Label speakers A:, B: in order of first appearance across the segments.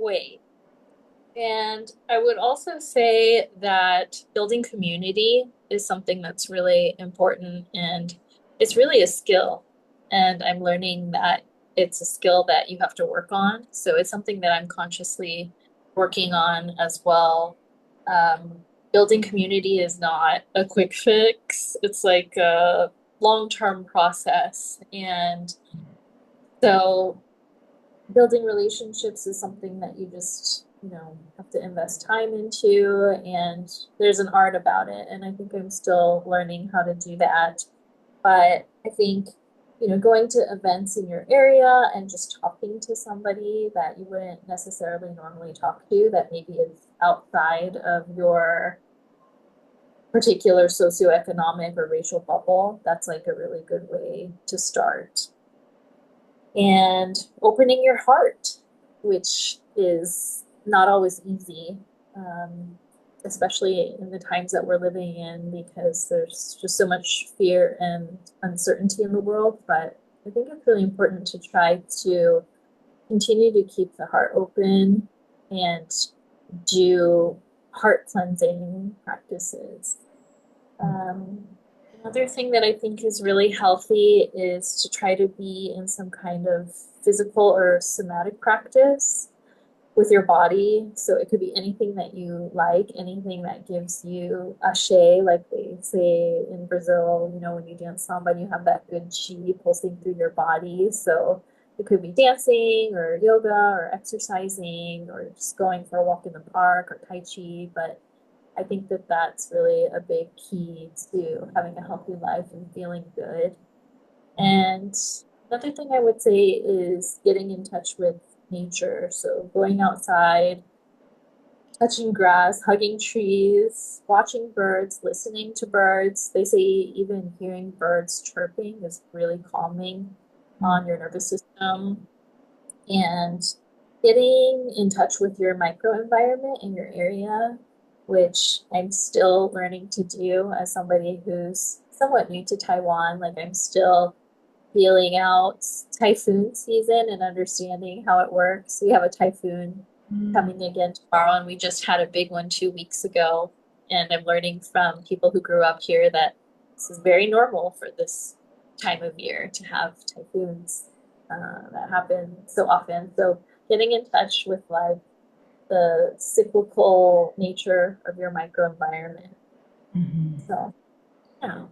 A: way. And I would also say that building community is something that's really important and it's really a skill. And I'm learning that it's a skill that you have to work on. So it's something that I'm consciously working on as well. Building community is not a quick fix. It's like a long-term process. And so building relationships is something that you just, have to invest time into, and there's an art about it. And I think I'm still learning how to do that. But I think, going to events in your area and just talking to somebody that you wouldn't necessarily normally talk to, that maybe is outside of your particular socioeconomic or racial bubble, that's like a really good way to start. And opening your heart, which is not always easy, um, especially in the times that we're living in, because there's just so much fear and uncertainty in the world. But I think it's really important to try to continue to keep the heart open and do heart cleansing practices. Um, Another thing that I think is really healthy is to try to be in some kind of physical or somatic practice with your body. So it could be anything that you like, anything that gives you ashe, like they say in Brazil, when you dance samba, you have that good chi pulsing through your body. So it could be dancing or yoga or exercising or just going for a walk in the park or tai chi. But I think that that's really a big key to having a healthy life and feeling good. And another thing I would say is getting in touch with nature. So going outside, touching grass, hugging trees, watching birds, listening to birds. They say even hearing birds chirping is really calming on your nervous system. And getting in touch with your microenvironment in your area, which I'm still learning to do as somebody who's somewhat new to Taiwan. Like I'm still feeling out typhoon season and understanding how it works. We have a typhoon
B: Mm.
A: coming again tomorrow, and we just had a big one 2 weeks ago. And I'm learning from people who grew up here that this is very normal for this time of year to have typhoons that happen so often. So getting in touch with like the cyclical nature of your microenvironment.
B: Mhm.
A: So yeah.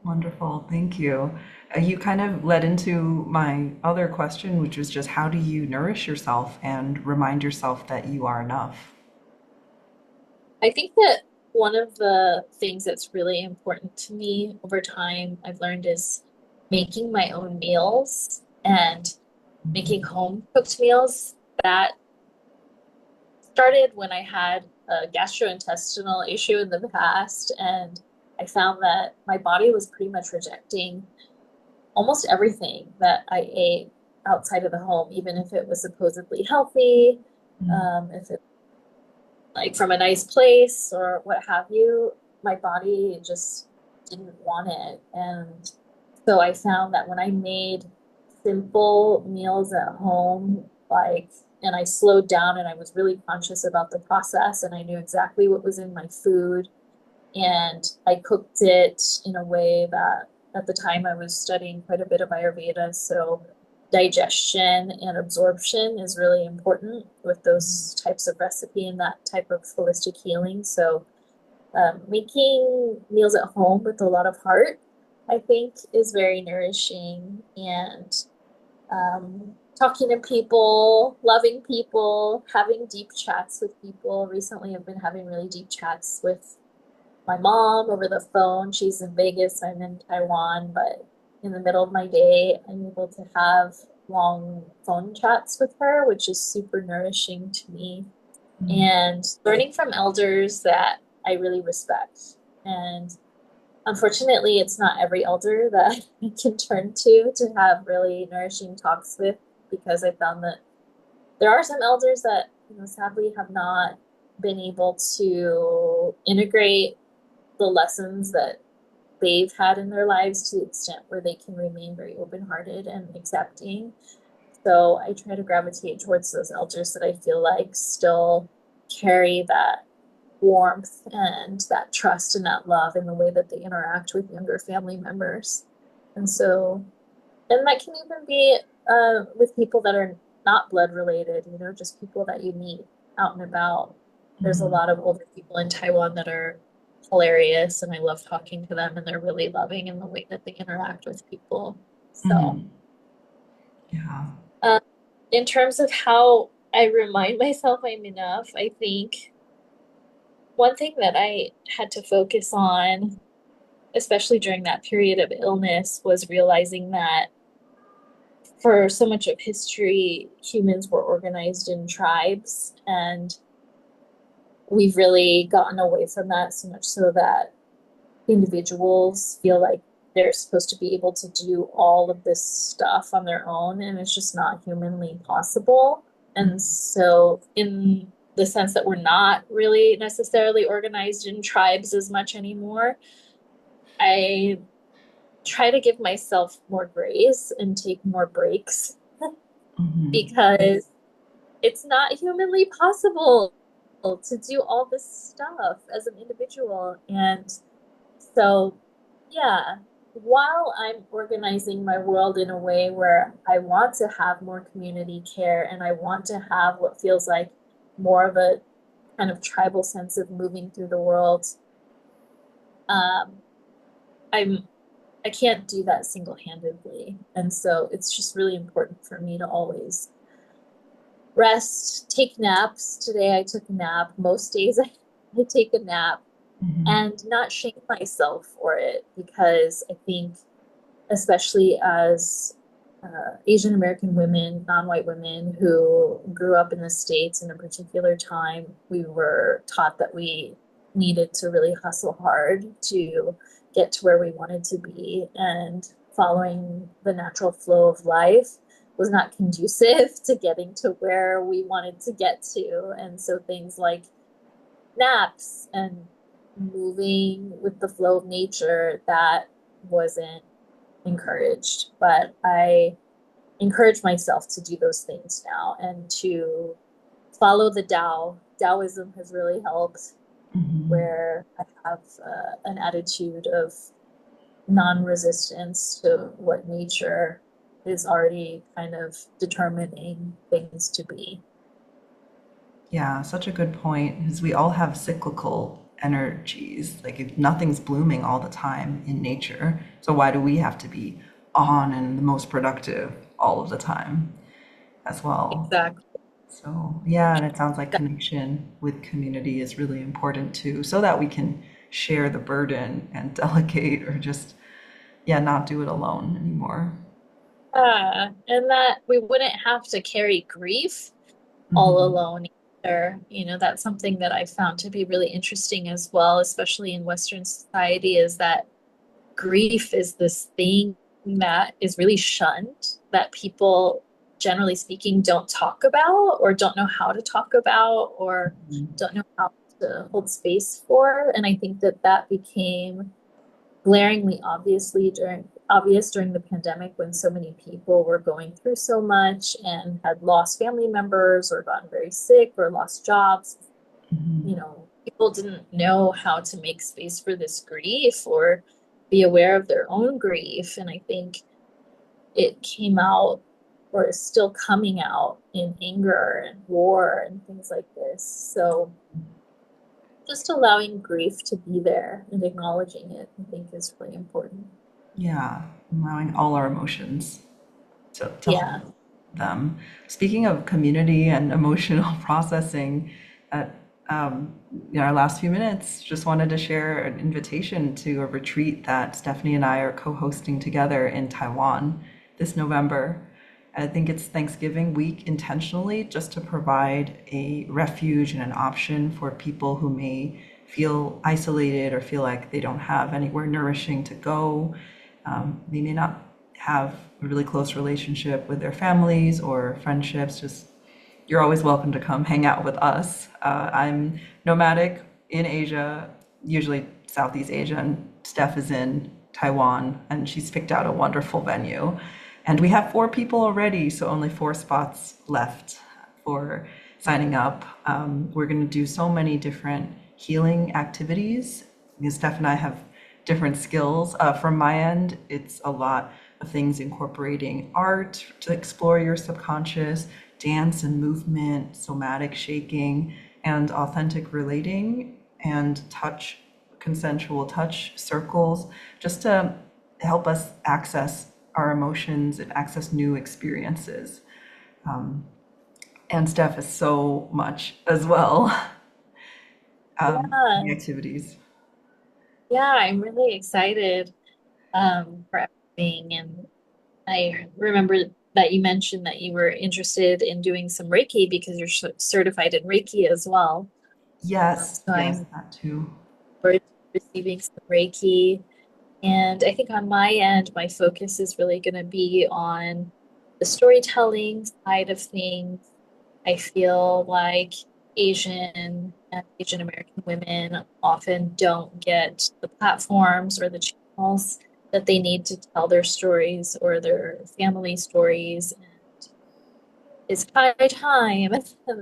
B: Wonderful. Thank you. You kind of led into my other question, which was just how do you nourish yourself and remind yourself that you are enough?
A: I think that one of the things that's really important to me over time I've learned is making my own meals and making home cooked meals. That started when I had a gastrointestinal issue in the past, and I found that my body was pretty much rejecting almost everything that I ate outside of the home, even if it was supposedly healthy, if it like from a nice place or what have you, my body just didn't want it. And so I found that when I made simple meals at home, and I slowed down and I was really conscious about the process and I knew exactly what was in my food and I cooked it in a way that at the time I was studying quite a bit of Ayurveda. So digestion and absorption is really important with those types of recipe and that type of holistic healing. So making meals at home with a lot of heart, I think, is very nourishing. And talking to people, loving people, having deep chats with people. Recently, I've been having really deep chats with my mom over the phone. She's in Vegas, I'm in Taiwan, but in the middle of my day, I'm able to have long phone chats with her, which is super nourishing to me. And learning from elders that I really respect. And unfortunately, it's not every elder that I can turn to have really nourishing talks with because I found that there are some elders that, sadly have not been able to integrate the lessons that they've had in their lives to the extent where they can remain very open-hearted and accepting. So I try to gravitate towards those elders that I feel like still carry that warmth and that trust and that love in the way that they interact with younger family members. And so, and that can even be with people that are not blood related, just people that you meet out and about. There's a
B: Mhm.
A: lot of older people in Taiwan that are hilarious, and I love talking to them, and they're really loving in the way that they interact with people. So,
B: Mhm. Yeah.
A: uh, in terms of how I remind myself I'm enough, I think one thing that I had to focus on, especially during that period of illness, was realizing that for so much of history, humans were organized in tribes, and we've really gotten away from that so much so that individuals feel like they're supposed to be able to do all of this stuff on their own, and it's just not humanly possible. And so, in the sense that we're not really necessarily organized in tribes as much anymore, I try to give myself more grace and take more breaks
B: Mhm.
A: because it's not humanly possible to do all this stuff as an individual. And so, yeah, while I'm organizing my world in a way where I want to have more community care and I want to have what feels like more of a kind of tribal sense of moving through the world, um, I'm I can't do that single-handedly. And so it's just really important for me to always rest, take naps. Today I took a nap. Most days I take a nap
B: Mhm.
A: and not shame myself for it because I think, especially as Asian American women, non-white women who grew up in the States in a particular time, we were taught that we needed to really hustle hard to get to where we wanted to be. And following the natural flow of life was not conducive to getting to where we wanted to get to. And so things like naps and moving with the flow of nature, that wasn't encouraged. But I encourage myself to do those things now and to follow the Tao. Taoism has really helped,
B: Mhm.
A: where I have an attitude of non-resistance to what nature is already kind of determining things to be.
B: Yeah, such a good point because we all have cyclical energies. Like if nothing's blooming all the time in nature, so why do we have to be on and the most productive all of the time as well?
A: Exactly.
B: So, yeah, and it sounds like connection with community is really important too, so that we can share the burden and delegate or just, yeah, not do it alone anymore.
A: And that we wouldn't have to carry grief all
B: Hmm.
A: alone either. That's something that I found to be really interesting as well, especially in Western society, is that grief is this thing that is really shunned, that people, generally speaking, don't talk about or don't know how to talk about or don't know how to hold space for. And I think that that became glaringly obvious during the pandemic when so many people were going through so much and had lost family members or gotten very sick or lost jobs. People didn't know how to make space for this grief or be aware of their own grief. And I think it came out or is still coming out in anger and war and things like this. So just allowing grief to be there and acknowledging it, I think, is really important.
B: Yeah, allowing all our emotions to
A: Yeah.
B: hold them. Speaking of community and emotional processing, at in our last few minutes, just wanted to share an invitation to a retreat that Stephanie and I are co-hosting together in Taiwan this November. I think it's Thanksgiving week intentionally just to provide a refuge and an option for people who may feel isolated or feel like they don't have anywhere nourishing to go. They may not have a really close relationship with their families or friendships. Just you're always welcome to come hang out with us. I'm nomadic in Asia, usually Southeast Asia, and Steph is in Taiwan, and she's picked out a wonderful venue. And we have 4 people already, so only 4 spots left for signing up. We're going to do so many different healing activities because Steph and I have different skills. From my end, it's a lot of things incorporating art to explore your subconscious, dance and movement, somatic shaking, and authentic relating, and touch, consensual touch circles, just to help us access our emotions and access new experiences. And Steph is so much as well. The
A: Yeah,
B: activities.
A: yeah, I'm really excited for everything. And I remember that you mentioned that you were interested in doing some Reiki because you're certified in Reiki as well.
B: Yes,
A: So
B: yes,
A: I'm
B: that too.
A: forward to receiving some Reiki. And I think on my end, my focus is really going to be on the storytelling side of things. I feel like Asian and Asian American women often don't get the platforms or the channels that they need to tell their stories or their family stories. And it's high time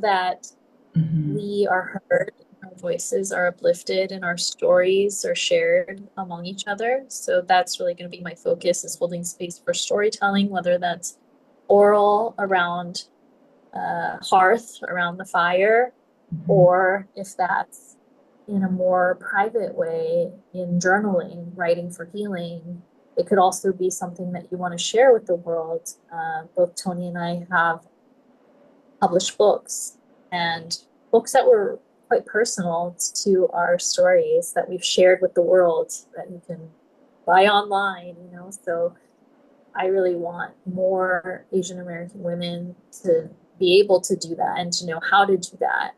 A: that
B: Hmm.
A: we are heard, our voices are uplifted, and our stories are shared among each other. So that's really going to be my focus is holding space for storytelling, whether that's oral around hearth, around the fire, or if that's in a more private way in journaling, writing for healing. It could also be something that you want to share with the world. Both Tony and I have published books and books that were quite personal to our stories that we've shared with the world that you can buy online, you know. So I really want more Asian American women to be able to do that and to know how to do that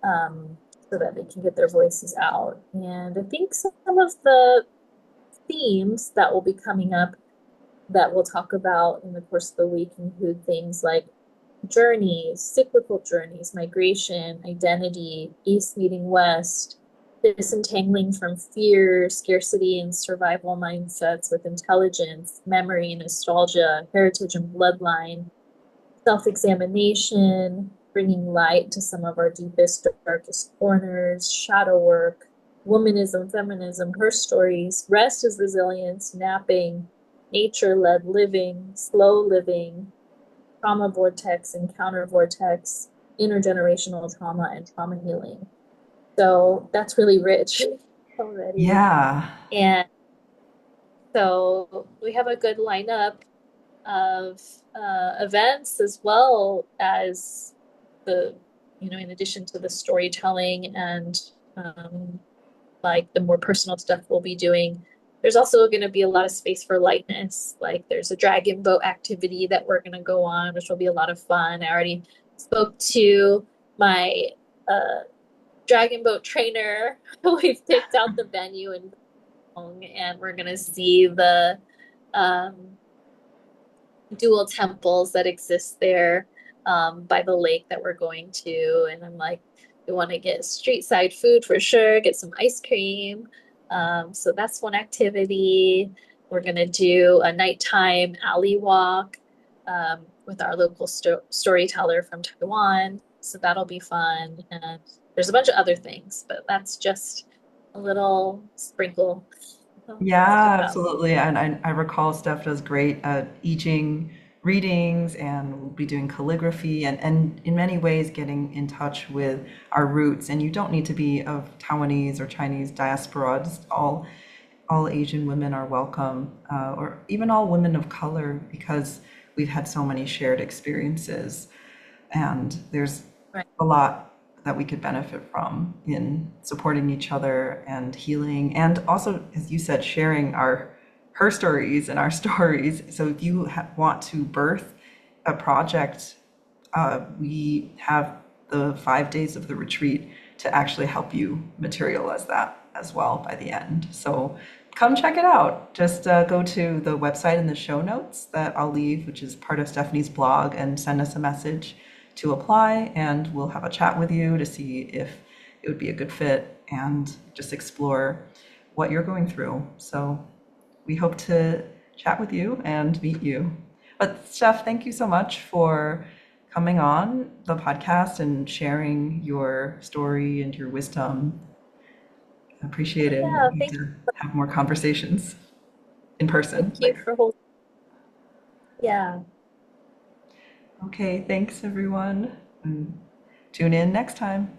A: so that they can get their voices out. And I think some of the themes that will be coming up that we'll talk about in the course of the week include things like journeys, cyclical journeys, migration, identity, East meeting West, disentangling from fear, scarcity, and survival mindsets with intelligence, memory, nostalgia, heritage, and bloodline, self examination, bringing light to some of our deepest, darkest corners, shadow work, womanism, feminism, her stories, rest is resilience, napping, nature led living, slow living, trauma vortex and counter vortex, intergenerational trauma, and trauma healing. So that's really rich already.
B: Yeah.
A: And so we have a good lineup of events as well as the, you know, in addition to the storytelling and like the more personal stuff we'll be doing. There's also going to be a lot of space for lightness. Like there's a dragon boat activity that we're going to go on, which will be a lot of fun. I already spoke to my uh, dragon boat trainer. We've picked out the venue in Hong, and we're going to see the um, dual temples that exist there by the lake that we're going to. And I'm like, we want to get street side food for sure, get some ice cream. So that's one activity. We're going to do a nighttime alley walk with our local storyteller from Taiwan. So that'll be fun. And there's a bunch of other things, but that's just a little sprinkle of what's to
B: Yeah,
A: come.
B: absolutely. And I recall Steph does great at I Ching readings and we'll be doing calligraphy and in many ways getting in touch with our roots. And you don't need to be of Taiwanese or Chinese diaspora. Just all Asian women are welcome, or even all women of color, because we've had so many shared experiences. And there's
A: Right.
B: a lot that we could benefit from in supporting each other and healing. And also, as you said, sharing her stories and our stories. So if you want to birth a project, we have the 5 days of the retreat to actually help you materialize that as well by the end. So come check it out. Just go to the website in the show notes that I'll leave, which is part of Stephanie's blog, and send us a message to apply, and we'll have a chat with you to see if it would be a good fit and just explore what you're going through. So we hope to chat with you and meet you. But Steph, thank you so much for coming on the podcast and sharing your story and your wisdom. I appreciate it.
A: Yeah,
B: We need
A: thank
B: to have more conversations in
A: thank
B: person
A: you
B: later.
A: for holding. Yeah.
B: Okay, thanks everyone. And tune in next time.